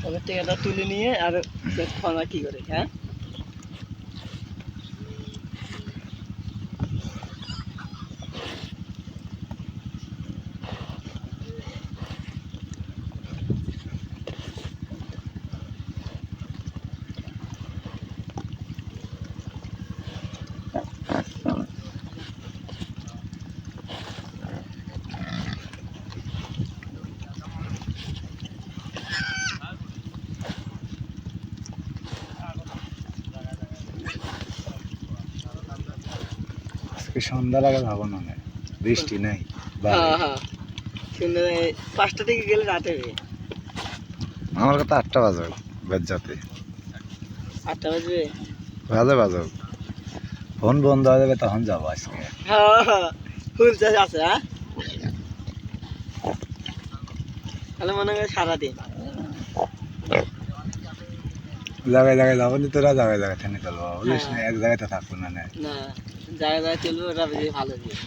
ওদের টিকাটা তুলে নিয়ে আর খাওয়া কি করে হ্যাঁ সন্ধ্যা লাগে যাবো না বৃষ্টি নাই হ্যাঁ হ্যাঁ সন্ধ্যা 5টা থেকে গেলে রাতে আমার কথা 8টা বাজে বেজাতে 8টা বাজবে বাজে ফোন বন্ধ হয়ে যাবে তখন যাবো আজকে হ্যাঁ হ্যাঁ ফুল চাষ আছে হ্যাঁ তাহলে মনে হয় সারাদিন জায়গায় যাবো নি তোরা জায়গায় থেনে চলবো বলিস না এক জায়গায় তো থাকবো না না জায়গায় চলবে ওটা বেশি ভালো দিয়ে